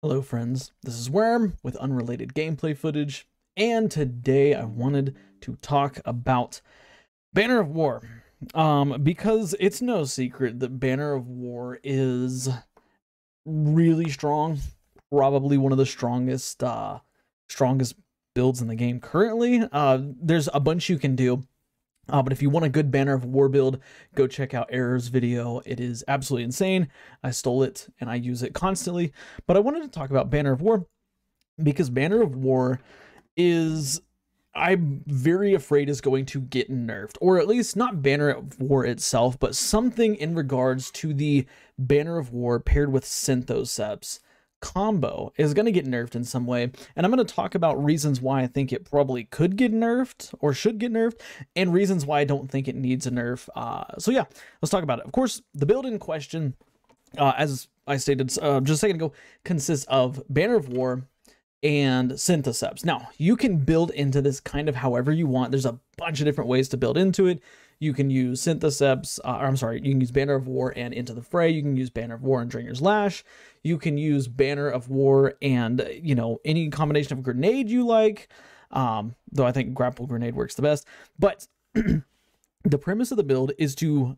Hello friends, this is Worm with unrelated gameplay footage, and today I wanted to talk about Banner of War, because it's no secret that Banner of War is really strong, probably one of the strongest builds in the game currently. There's a bunch you can do. But if you want a good Banner of War build, go check out Error's video. It is absolutely insane. I stole it and I use it constantly. But I wanted to talk about Banner of War because Banner of War is, I'm very afraid, is going to get nerfed. Or at least not Banner of War itself, but something in regards to the Banner of War paired with Synthoceps combo is going to get nerfed in some way, and I'm going to talk about reasons why I think it probably could get nerfed or should get nerfed, and reasons why I don't think it needs a nerf. So yeah, let's talk about it. Of course, the build in question, as I stated just a second ago, consists of Banner of War and Synthoceps. Now, you can build into this kind of however you want. There's a bunch of different ways to build into it. You can use Synthoceps, you can use Banner of War and Into the Fray. You can use Banner of War and Dringer's Lash. You can use Banner of War and, any combination of grenade you like, though I think Grapple Grenade works the best. But the premise of the build is to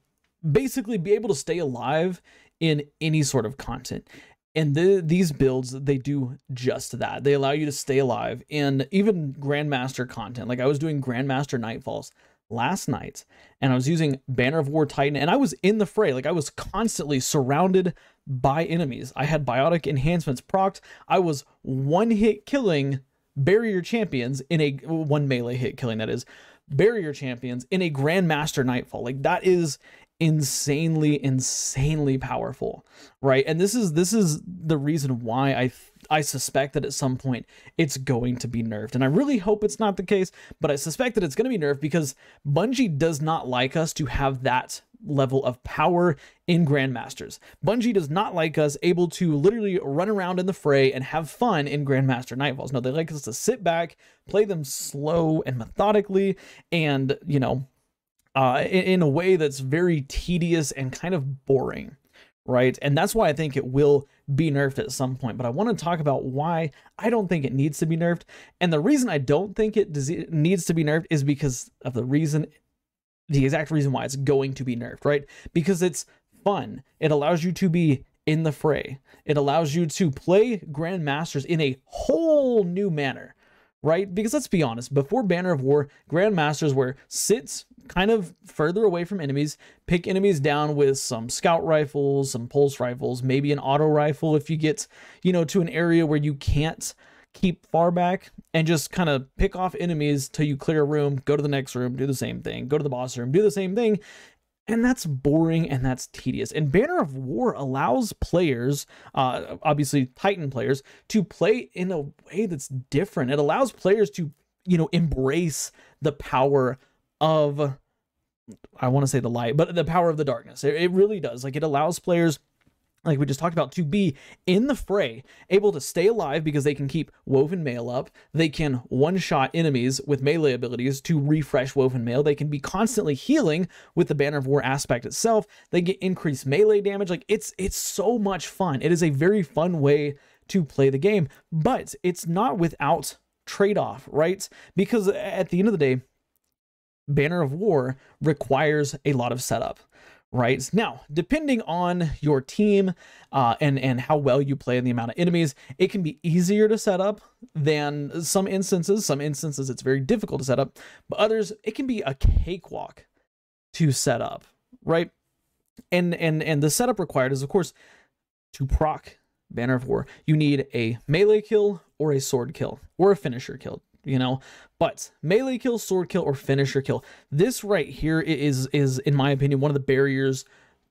basically be able to stay alive in any sort of content. And these builds, they do just that. They allow you to stay alive in even Grandmaster content. Like I was doing Grandmaster Nightfalls last night, and I was using Banner of War Titan, and I was in the fray. Like I was constantly surrounded by enemies. I had biotic enhancements procced. I was one hit killing barrier champions in a one melee hit killing, that is, barrier champions in a Grandmaster Nightfall. Like that is insanely powerful, right? And this is the reason why I suspect that at some point it's going to be nerfed, and I really hope it's not the case, but I suspect that it's going to be nerfed because Bungie does not like us to have that level of power in Grandmasters. Bungie does not like us able to literally run around in the fray and have fun in Grandmaster Nightfalls. No, they like us to sit back, play them slow and methodically, and in a way that's very tedious and kind of boring, right? And that's why I think it will be nerfed at some point. But I want to talk about why I don't think it needs to be nerfed. And the reason I don't think it needs to be nerfed is because of the exact reason why it's going to be nerfed, right? Because it's fun. It allows you to be in the fray. It allows you to play Grandmasters in a whole new manner, right? Because let's be honest, before Banner of War, Grandmasters were sits kind of further away from enemies, pick enemies down with some scout rifles, some pulse rifles, maybe an auto rifle if you get, to an area where you can't keep far back, and just kind of pick off enemies till you clear a room, go to the next room, do the same thing, go to the boss room, do the same thing. And that's boring and that's tedious. And Banner of War allows players, obviously Titan players, to play in a way that's different. It allows players to, embrace the power of, I want to say the light, but the power of the darkness. It really does. Like it allows players, like we just talked about, to be in the fray, able to stay alive because they can keep Woven Mail up. They can one-shot enemies with melee abilities to refresh Woven Mail. They can be constantly healing with the Banner of War aspect itself. They get increased melee damage. Like it's so much fun. It is a very fun way to play the game, but it's not without trade-off, right? Because at the end of the day, Banner of War requires a lot of setup. Right now, depending on your team and how well you play and the amount of enemies, it can be easier to set up than some instances. Some instances it's very difficult to set up, but others it can be a cakewalk to set up, right? And the setup required is, of course, to proc Banner of War, you need a melee kill or a sword kill or a finisher kill. But melee kill, sword kill, or finisher kill, this right here is in my opinion one of the barriers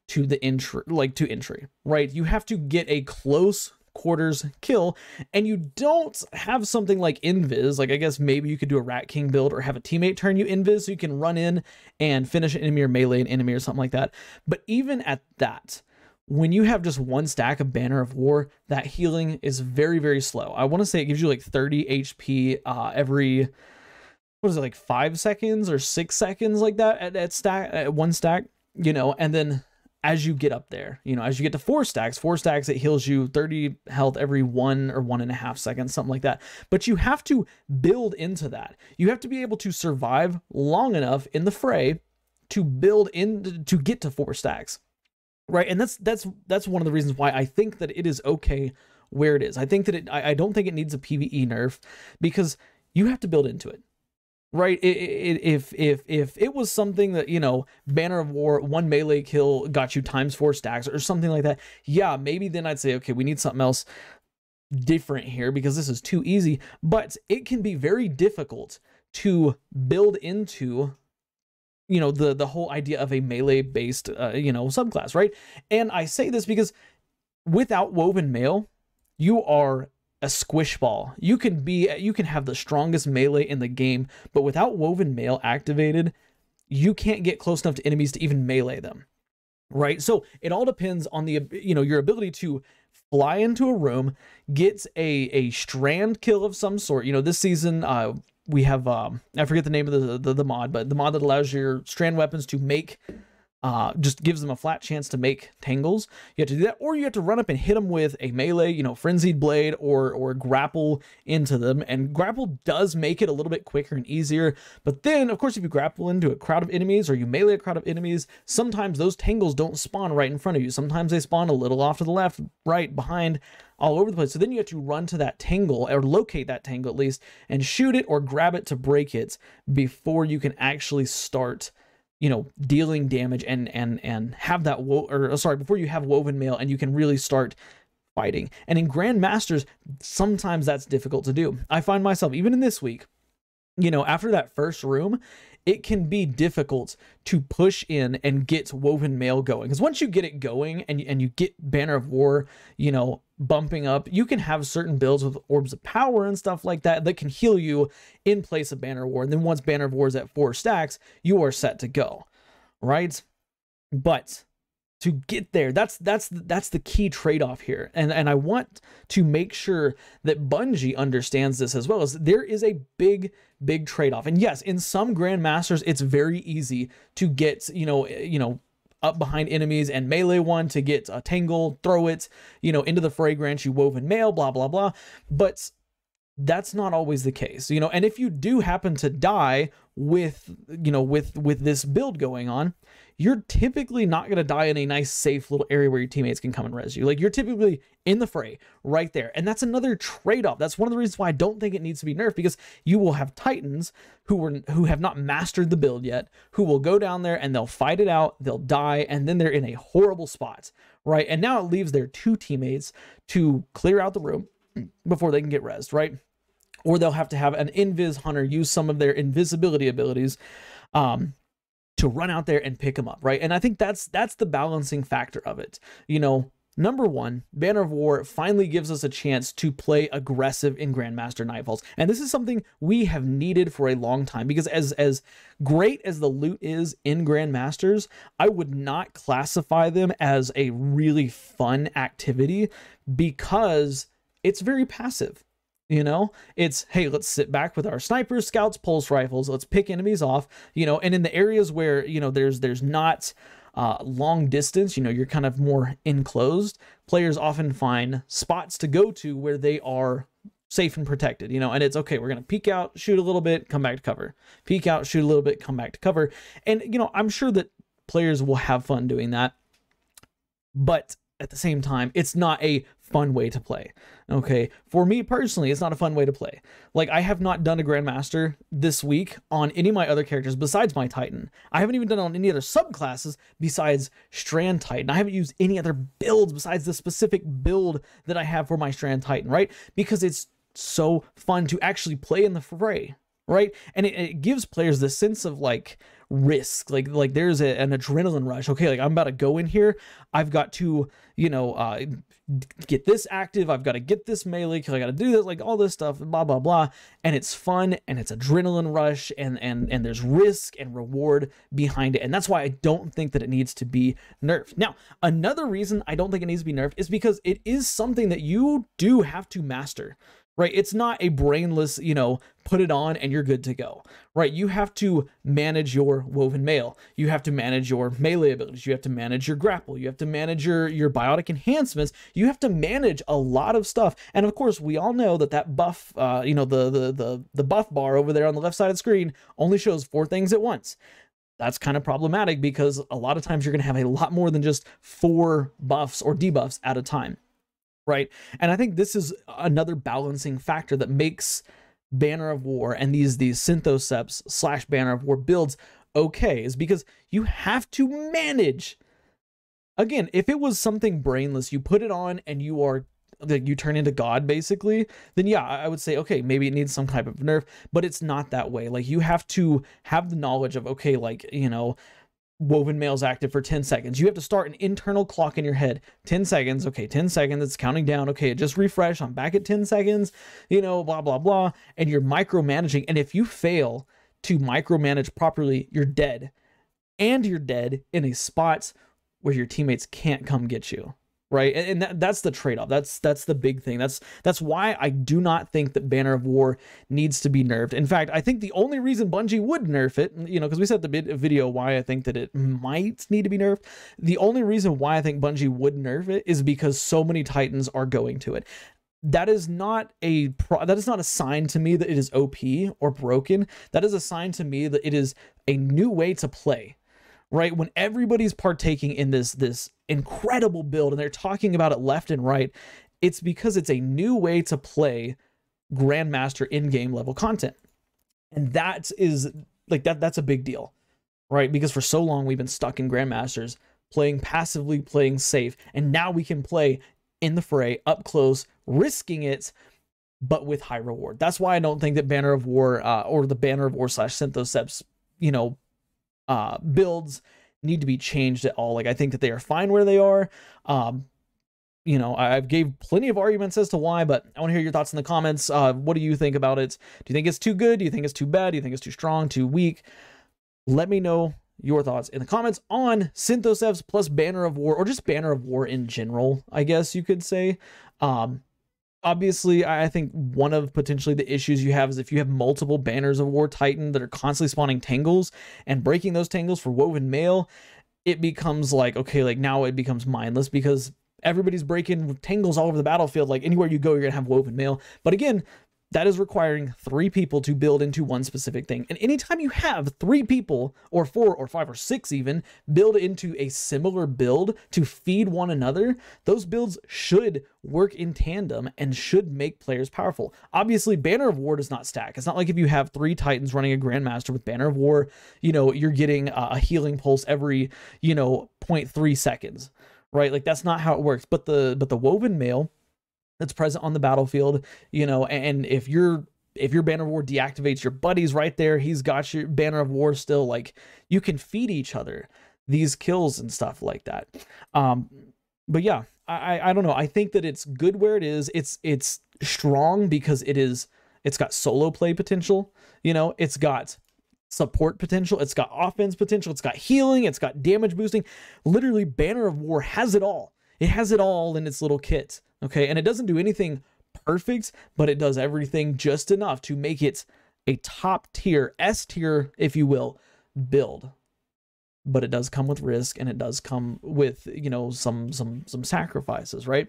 to the entry, right? You have to get a close quarters kill, and you don't have something like invis. Like I guess maybe you could do a Rat King build or have a teammate turn you invis so you can run in and finish an enemy or melee an enemy or something like that. But even at that, when you have just one stack of Banner of War, that healing is very slow. I want to say it gives you like 30 HP every, what is it, like 5 seconds or 6 seconds, like that at one stack, and then as you get up there. You know, as you get to 4 stacks, it heals you 30 health every 1 or 1.5 seconds, something like that. But you have to build into that. You have to be able to survive long enough in the fray to build in to get to 4 stacks, right? And that's one of the reasons why I think that it is okay where it is. I think that I don't think it needs a PvE nerf, because you have to build into it. Right, if it was something that, you know, Banner of War, 1 melee kill got you ×4 stacks or something like that, yeah, maybe then I'd say, okay, we need something else different here because this is too easy. But it can be very difficult to build into, you know, the whole idea of a melee based you know, subclass, right? And I say this because without Woven Mail, you are a squish ball. You can have the strongest melee in the game, but without Woven Mail activated, you can't get close enough to enemies to even melee them, right? So it all depends on the, you know, your ability to fly into a room, get a strand kill of some sort. You know, this season we have I forget the name of the mod, but the mod that allows your strand weapons to make just gives them a flat chance to make tangles. You have to do that, or you have to run up and hit them with a melee, you know, Frenzied Blade, or grapple into them. And grapple does make it a little bit quicker and easier. But then, of course, if you grapple into a crowd of enemies or you melee a crowd of enemies, sometimes those tangles don't spawn right in front of you. Sometimes they spawn a little off to the left, right, behind, all over the place. So then you have to run to that tangle, or locate that tangle at least, and shoot it or grab it to break it before you can actually start, you know, dealing damage and have that before you have Woven Mail and you can really start fighting. And in Grandmasters, sometimes that's difficult to do. I find myself, even in this week, you know, after that first room, it can be difficult to push in and get Woven Mail going. Because once you get it going and you get Banner of War, you know, bumping up, you can have certain builds with Orbs of Power and stuff like that that can heal you in place of Banner of War. And then once Banner of War is at 4 stacks, you are set to go, right? But to get there, that's the key trade-off here. And I want to make sure that Bungie understands this as well, as there is a big trade-off. And yes, in some Grandmasters, it's very easy to get, you know, up behind enemies and melee one to get a tangle, throw it, you know, into the fray, grant you Woven Mail, blah, blah, blah. But that's not always the case, you know. And if you do happen to die with, you know, with this build going on, you're typically not going to die in a nice, safe little area where your teammates can come and res you. Like, you're typically in the fray right there. And that's another trade-off. That's one of the reasons why I don't think it needs to be nerfed, because you will have Titans who have not mastered the build yet, who will go down there and they'll fight it out, they'll die, and then they're in a horrible spot, right? And now it leaves their 2 teammates to clear out the room before they can get rezzed, right? Or they'll have to have an Invis Hunter use some of their invisibility abilities to run out there and pick them up, right? And I think that's the balancing factor of it. You know, number one, Banner of War finally gives us a chance to play aggressive in Grandmaster Nightfalls. And this is something we have needed for a long time, because as great as the loot is in Grandmasters, I would not classify them as a really fun activity, because it's very passive. You know, it's, hey, let's sit back with our snipers, scouts, pulse rifles, let's pick enemies off, you know. And in the areas where, you know, there's not long distance, you know, you're kind of more enclosed, players often find spots to go to where they are safe and protected, you know. And it's okay, we're gonna peek out, shoot a little bit, come back to cover, peek out, shoot a little bit, come back to cover. And, you know, I'm sure that players will have fun doing that, but at the same time, it's not a fun way to play. Okay, for me personally, it's not a fun way to play. Like, I have not done a Grandmaster this week on any of my other characters besides my Titan. I haven't even done it on any other subclasses besides Strand Titan. I haven't used any other builds besides the specific build that I have for my Strand Titan, right? Because it's so fun to actually play in the fray, right? And it gives players this sense of like risk, like there's an adrenaline rush. Okay, like, I'm about to go in here, I've got to, you know, get this active, I've got to get this melee kill, I got to do this, like all this stuff, blah blah blah. And it's fun, and it's adrenaline rush, and there's risk and reward behind it. And that's why I don't think that it needs to be nerfed. Now, another reason I don't think it needs to be nerfed is because it is something that you do have to master. right? It's not a brainless, you know, put it on and you're good to go, right? You have to manage your Woven Mail. You have to manage your melee abilities. You have to manage your grapple. You have to manage your biotic enhancements. You have to manage a lot of stuff. And of course, we all know that that buff, you know, the buff bar over there on the left side of the screen only shows 4 things at once. That's kind of problematic because a lot of times you're going to have a lot more than just 4 buffs or debuffs at a time. Right. And I think this is another balancing factor that makes Banner of War and these Synthoceps / Banner of War builds okay, is because you have to manage. Again, if it was something brainless, you put it on and you are like, you turn into God basically, then yeah, I would say, okay, maybe it needs some type of nerf, but it's not that way. Like, you have to have the knowledge of, okay, like, you know, Woven Mail's active for 10 seconds. You have to start an internal clock in your head. 10 seconds. Okay, 10 seconds. It's counting down. Okay, just refresh. I'm back at 10 seconds, you know, blah, blah, blah. And you're micromanaging. And if you fail to micromanage properly, you're dead. And you're dead in a spot where your teammates can't come get you. Right. And that's the trade-off. That's the big thing. That's why I do not think that Banner of War needs to be nerfed. In fact, I think the only reason Bungie would nerf it, you know, because we said the video why I think that it might need to be nerfed. The only reason why I think Bungie would nerf it is because so many Titans are going to it. That is not a sign to me that it is OP or broken. That is a sign to me that it is a new way to play. Right? When everybody's partaking in this incredible build and they're talking about it left and right, it's because it's a new way to play Grandmaster in-game level content. And that is like that's a big deal, right? Because for so long we've been stuck in Grandmasters, playing passively, playing safe, and now we can play in the fray, up close, risking it, but with high reward. That's why I don't think that Banner of War or the Banner of War / Synthoceps, you know, builds need to be changed at all. Like, I think that they are fine where they are. You know, I've gave plenty of arguments as to why, but I want to hear your thoughts in the comments. What do you think about it? Do you think it's too good? Do you think it's too bad? Do you think it's too strong, too weak? Let me know your thoughts in the comments on Synthoceps plus Banner of War, or just Banner of War in general, I guess you could say. Obviously, I think one of potentially the issues you have is if you have multiple Banners of War Titan that are constantly spawning tangles and breaking those tangles for Woven Mail, it becomes like, okay, like now it becomes mindless because everybody's breaking tangles all over the battlefield. Like, anywhere you go, you're gonna have Woven Mail. But again, that is requiring 3 people to build into one specific thing. And anytime you have 3 people, or 4 or 5 or 6 even, build into a similar build to feed one another, those builds should work in tandem and should make players powerful. Obviously, Banner of War does not stack. It's not like if you have 3 Titans running a Grandmaster with Banner of War, you know, you're getting a healing pulse every, you know, 0.3 seconds, right? Like, that's not how it works. But the Woven Mail that's present on the battlefield, you know, and if your Banner of War deactivates, your buddy's right there, he's got your Banner of War still, like, you can feed each other these kills and stuff like that. But yeah, I don't know. I think that it's good where it is. It's strong because it's got solo play potential, you know, it's got support potential, it's got offense potential, it's got healing, it's got damage boosting. Literally, Banner of War has it all. It has it all in its little kit. Okay, and it doesn't do anything perfect, but it does everything just enough to make it a top tier, S tier, if you will, build. But it does come with risk, and it does come with, you know, some sacrifices, right?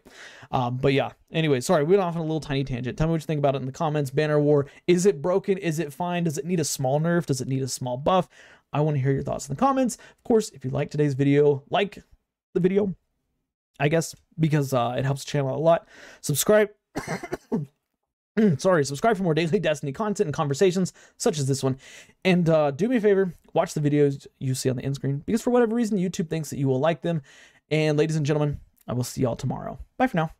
But yeah, anyway, sorry, we went off on a little tiny tangent. Tell me what you think about it in the comments. Banner War, is it broken? Is it fine? Does it need a small nerf? Does it need a small buff? I want to hear your thoughts in the comments. Of course, if you like today's video, like the video, I guess, because it helps the channel out a lot. Subscribe. Subscribe for more daily Destiny content and conversations such as this one. And do me a favor, watch the videos you see on the end screen, because for whatever reason, YouTube thinks that you will like them. And ladies and gentlemen, I will see y'all tomorrow. Bye for now.